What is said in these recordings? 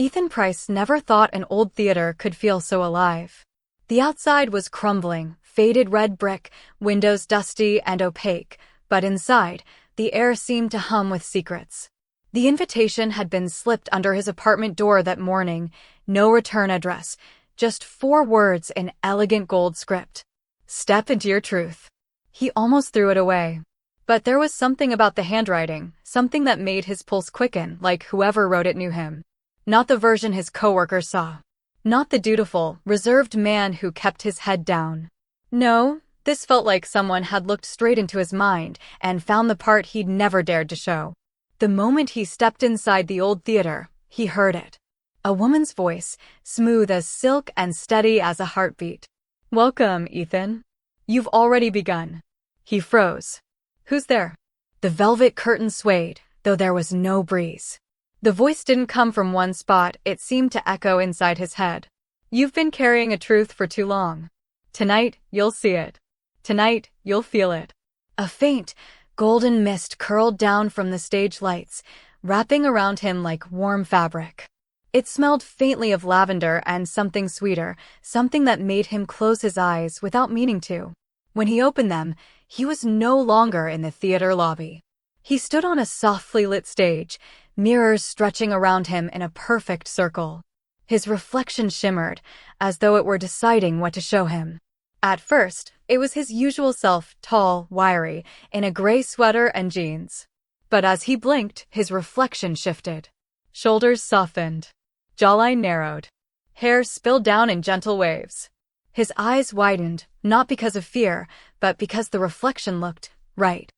Ethan Price never thought an old theater could feel so alive. The outside was crumbling, faded red brick, windows dusty and opaque, but inside, the air seemed to hum with secrets. The invitation had been slipped under his apartment door that morning, no return address, just 4 words in elegant gold script. Step into your truth. He almost threw it away. But there was something about the handwriting, something that made his pulse quicken, like whoever wrote it knew him. Not the version his coworkers saw. Not the dutiful, reserved man who kept his head down. No, this felt like someone had looked straight into his mind and found the part he'd never dared to show. The moment he stepped inside the old theater, he heard it. A woman's voice, smooth as silk and steady as a heartbeat. "Welcome, Ethan. You've already begun." He froze. "Who's there?" The velvet curtain swayed, though there was no breeze. The voice didn't come from one spot, it seemed to echo inside his head. "You've been carrying a truth for too long. Tonight, you'll see it. Tonight, you'll feel it." A faint, golden mist curled down from the stage lights, wrapping around him like warm fabric. It smelled faintly of lavender and something sweeter, something that made him close his eyes without meaning to. When he opened them, he was no longer in the theater lobby. He stood on a softly lit stage, mirrors stretching around him in a perfect circle. His reflection shimmered, as though it were deciding what to show him. At first, it was his usual self, tall, wiry, in a gray sweater and jeans. But as he blinked, his reflection shifted. Shoulders softened. Jawline narrowed. Hair spilled down in gentle waves. His eyes widened, not because of fear, but because the reflection looked right.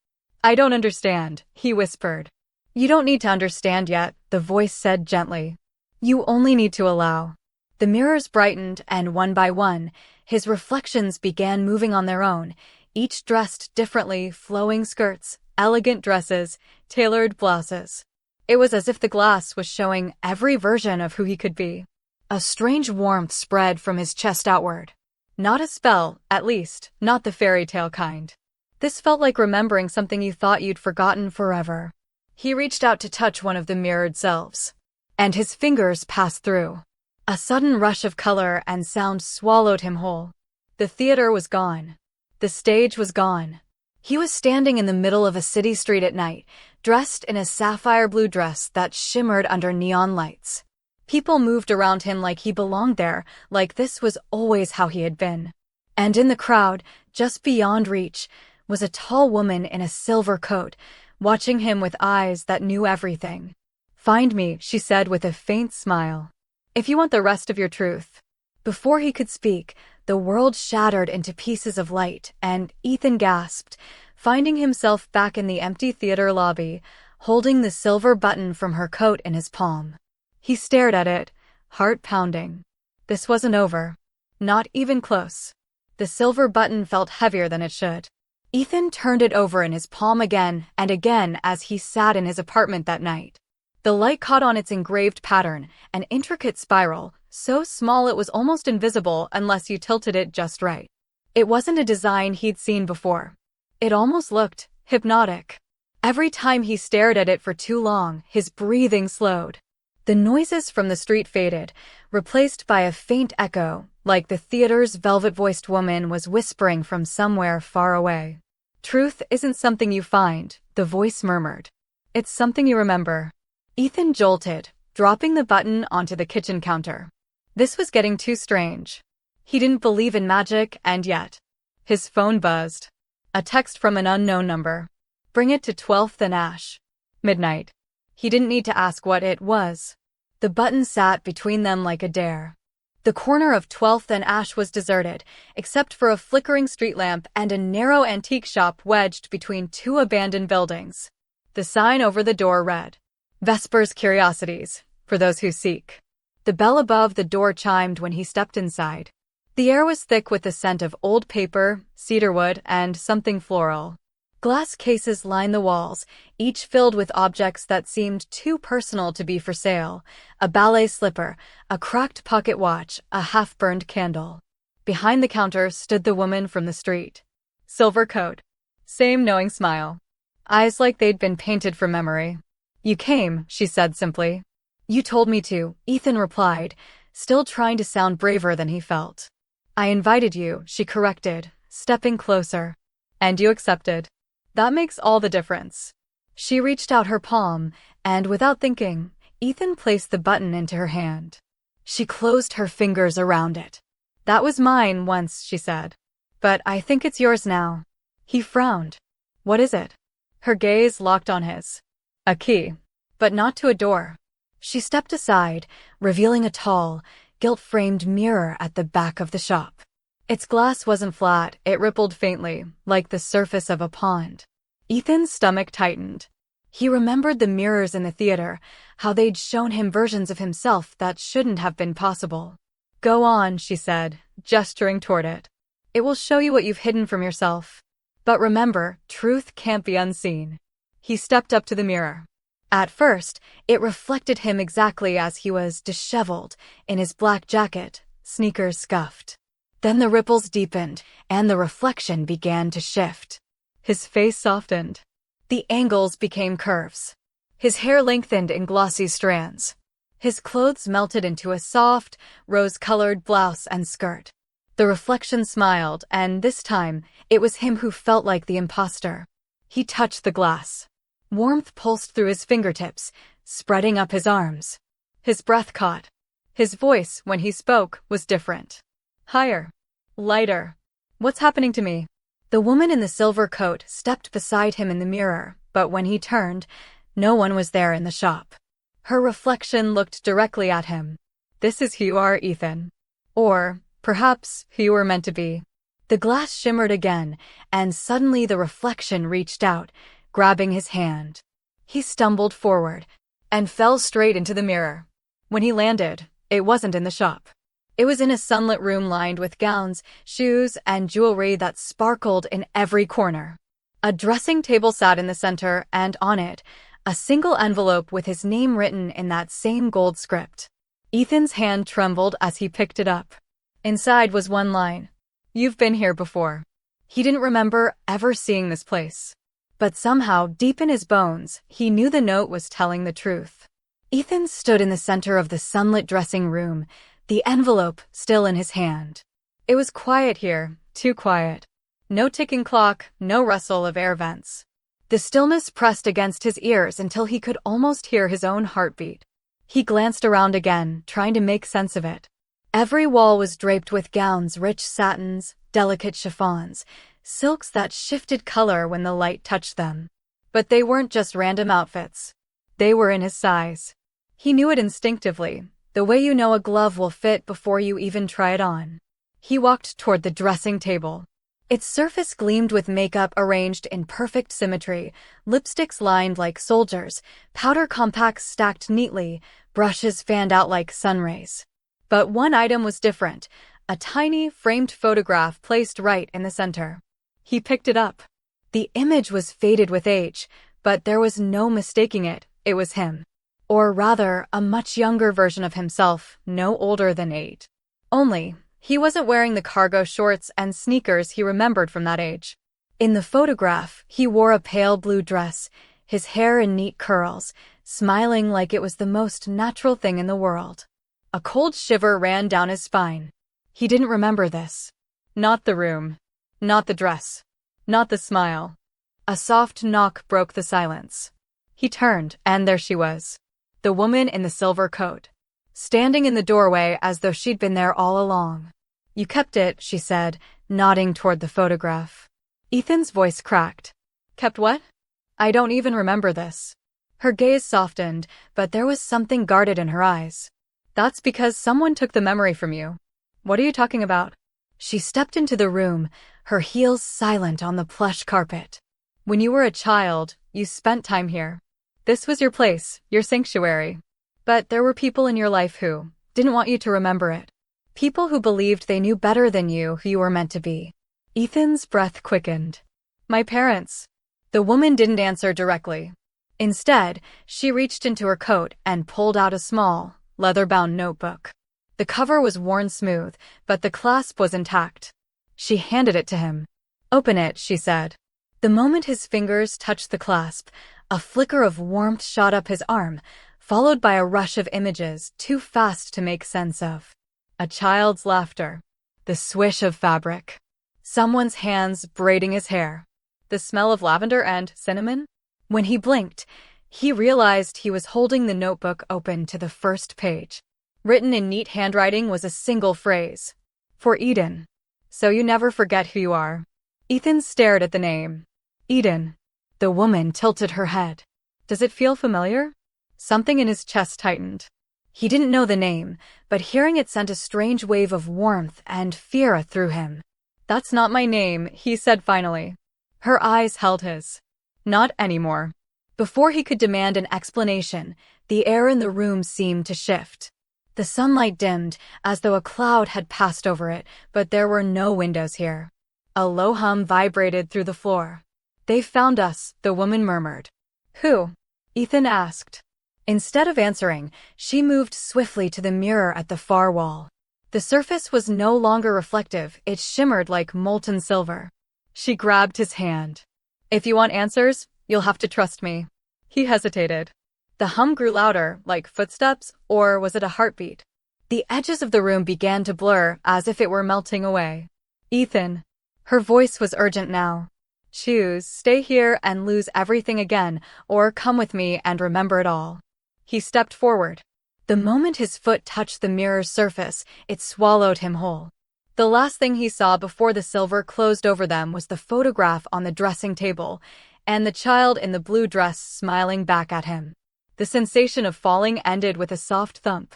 "I don't understand," he whispered. "You don't need to understand yet," the voice said gently. "You only need to allow." The mirrors brightened, and one by one, his reflections began moving on their own, each dressed differently, flowing skirts, elegant dresses, tailored blouses. It was as if the glass was showing every version of who he could be. A strange warmth spread from his chest outward. Not a spell, at least, not the fairy tale kind. This felt like remembering something you thought you'd forgotten forever. He reached out to touch one of the mirrored selves. And his fingers passed through. A sudden rush of color and sound swallowed him whole. The theater was gone. The stage was gone. He was standing in the middle of a city street at night, dressed in a sapphire blue dress that shimmered under neon lights. People moved around him like he belonged there, like this was always how he had been. And in the crowd, just beyond reach, was a tall woman in a silver coat, watching him with eyes that knew everything. "Find me," she said with a faint smile. "If you want the rest of your truth." Before he could speak, the world shattered into pieces of light, and Ethan gasped, finding himself back in the empty theater lobby, holding the silver button from her coat in his palm. He stared at it, heart pounding. This wasn't over. Not even close. The silver button felt heavier than it should. Ethan turned it over in his palm again and again as he sat in his apartment that night. The light caught on its engraved pattern, an intricate spiral, so small it was almost invisible unless you tilted it just right. It wasn't a design he'd seen before. It almost looked hypnotic. Every time he stared at it for too long, his breathing slowed. The noises from the street faded, replaced by a faint echo, like the theater's velvet-voiced woman was whispering from somewhere far away. "Truth isn't something you find," the voice murmured. "It's something you remember." Ethan jolted, dropping the button onto the kitchen counter. This was getting too strange. He didn't believe in magic, and yet. His phone buzzed. A text from an unknown number. "Bring it to 12th and Ash. Midnight." He didn't need to ask what it was. The button sat between them like a dare. The corner of 12th and Ash was deserted, except for a flickering street lamp and a narrow antique shop wedged between 2 abandoned buildings. The sign over the door read, "Vespers Curiosities, for those who seek." The bell above the door chimed when he stepped inside. The air was thick with the scent of old paper, cedarwood, and something floral. Glass cases lined the walls, each filled with objects that seemed too personal to be for sale. A ballet slipper, a cracked pocket watch, a half-burned candle. Behind the counter stood the woman from the street. Silver coat. Same knowing smile. Eyes like they'd been painted from memory. "You came," she said simply. You told me to, Ethan replied, still trying to sound braver than he felt. I invited you, she corrected, stepping closer. And you accepted. That makes all the difference. She reached out her palm, and without thinking, Ethan placed the button into her hand. She closed her fingers around it. That was mine once, she said. But I think it's yours now. He frowned. What is it? Her gaze locked on his. A key. But not to a door. She stepped aside, revealing a tall, gilt-framed mirror at the back of the shop. Its glass wasn't flat, it rippled faintly, like the surface of a pond. Ethan's stomach tightened. He remembered the mirrors in the theater, how they'd shown him versions of himself that shouldn't have been possible. Go on, she said, gesturing toward it. It will show you what you've hidden from yourself. But remember, truth can't be unseen. He stepped up to the mirror. At first, it reflected him exactly as he was, disheveled, in his black jacket, sneakers scuffed. Then the ripples deepened, and the reflection began to shift. His face softened. The angles became curves. His hair lengthened in glossy strands. His clothes melted into a soft, rose-colored blouse and skirt. The reflection smiled, and this time, it was him who felt like the imposter. He touched the glass. Warmth pulsed through his fingertips, spreading up his arms. His breath caught. His voice, when he spoke, was different. Higher. Lighter. What's happening to me? The woman in the silver coat stepped beside him in the mirror, but when he turned, no one was there in the shop. Her reflection looked directly at him. This is who you are, Ethan. Or, perhaps, who you were meant to be. The glass shimmered again, and suddenly the reflection reached out, grabbing his hand. He stumbled forward and fell straight into the mirror. When he landed, it wasn't in the shop. It was in a sunlit room lined with gowns, shoes, and jewelry that sparkled in every corner. A dressing table sat in the center, and on it, a single envelope with his name written in that same gold script. Ethan's hand trembled as he picked it up. Inside was one line. You've been here before. He didn't remember ever seeing this place. But somehow, deep in his bones, he knew the note was telling the truth. Ethan stood in the center of the sunlit dressing room, the envelope still in his hand. It was quiet here, too quiet. No ticking clock, no rustle of air vents. The stillness pressed against his ears until he could almost hear his own heartbeat. He glanced around again, trying to make sense of it. Every wall was draped with gowns, rich satins, delicate chiffons, silks that shifted color when the light touched them. But they weren't just random outfits. They were in his size. He knew it instinctively, the way you know a glove will fit before you even try it on. He walked toward the dressing table. Its surface gleamed with makeup arranged in perfect symmetry, lipsticks lined like soldiers, powder compacts stacked neatly, brushes fanned out like sun rays. But one item was different, a tiny, framed photograph placed right in the center. He picked it up. The image was faded with age, but there was no mistaking it, it was him. Or rather, a much younger version of himself, no older than 8. Only, he wasn't wearing the cargo shorts and sneakers he remembered from that age. In the photograph, he wore a pale blue dress, his hair in neat curls, smiling like it was the most natural thing in the world. A cold shiver ran down his spine. He didn't remember this. Not the room. Not the dress. Not the smile. A soft knock broke the silence. He turned, and there she was. The woman in the silver coat. Standing in the doorway as though she'd been there all along. You kept it, she said, nodding toward the photograph. Ethan's voice cracked. Kept what? I don't even remember this. Her gaze softened, but there was something guarded in her eyes. That's because someone took the memory from you. What are you talking about? She stepped into the room, her heels silent on the plush carpet. When you were a child, you spent time here. This was your place, your sanctuary. But there were people in your life who didn't want you to remember it. People who believed they knew better than you who you were meant to be. Ethan's breath quickened. My parents. The woman didn't answer directly. Instead, she reached into her coat and pulled out a small, leather-bound notebook. The cover was worn smooth, but the clasp was intact. She handed it to him. Open it, she said. The moment his fingers touched the clasp, a flicker of warmth shot up his arm, followed by a rush of images too fast to make sense of. A child's laughter. The swish of fabric. Someone's hands braiding his hair. The smell of lavender and cinnamon. When he blinked, he realized he was holding the notebook open to the first page. Written in neat handwriting was a single phrase. For Eden. So you never forget who you are. Ethan stared at the name. Eden. The woman tilted her head. Does it feel familiar? Something in his chest tightened. He didn't know the name, but hearing it sent a strange wave of warmth and fear through him. That's not my name, he said finally. Her eyes held his. Not anymore. Before he could demand an explanation, the air in the room seemed to shift. The sunlight dimmed, as though a cloud had passed over it, but there were no windows here. A low hum vibrated through the floor. They've found us, the woman murmured. Who? Ethan asked. Instead of answering, she moved swiftly to the mirror at the far wall. The surface was no longer reflective, it shimmered like molten silver. She grabbed his hand. If you want answers, you'll have to trust me. He hesitated. The hum grew louder, like footsteps, or was it a heartbeat? The edges of the room began to blur, as if it were melting away. Ethan. Her voice was urgent now. Choose, stay here and lose everything again, or come with me and remember it all. He stepped forward. The moment his foot touched the mirror's surface, it swallowed him whole. The last thing he saw before the silver closed over them was the photograph on the dressing table, and the child in the blue dress smiling back at him. The sensation of falling ended with a soft thump.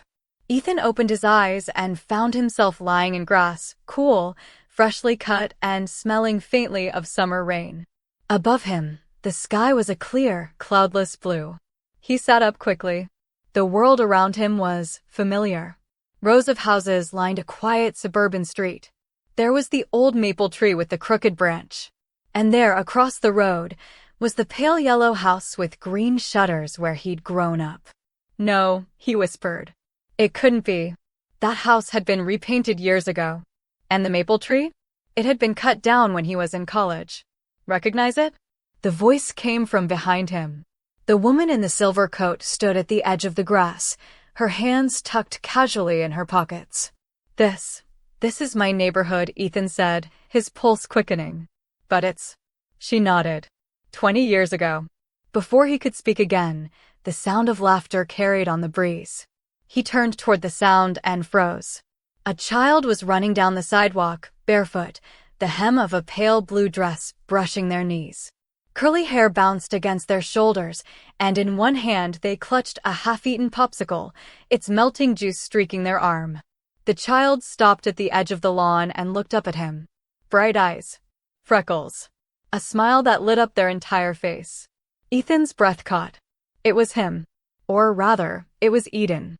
Ethan opened his eyes and found himself lying in grass, cool, freshly cut, and smelling faintly of summer rain. Above him, the sky was a clear, cloudless blue. He sat up quickly. The world around him was familiar. Rows of houses lined a quiet suburban street. There was the old maple tree with the crooked branch. And there, across the road, was the pale yellow house with green shutters where he'd grown up. No, he whispered. It couldn't be. That house had been repainted years ago. And the maple tree? It had been cut down when he was in college. Recognize it? The voice came from behind him. The woman in the silver coat stood at the edge of the grass, her hands tucked casually in her pockets. This is my neighborhood, Ethan said, his pulse quickening. But it's... She nodded. 20 years ago. Before he could speak again, the sound of laughter carried on the breeze. He turned toward the sound and froze. A child was running down the sidewalk, barefoot, the hem of a pale blue dress brushing their knees. Curly hair bounced against their shoulders, and in one hand they clutched a half-eaten popsicle, its melting juice streaking their arm. The child stopped at the edge of the lawn and looked up at him. Bright eyes. Freckles. A smile that lit up their entire face. Ethan's breath caught. It was him. Or rather, it was Eden.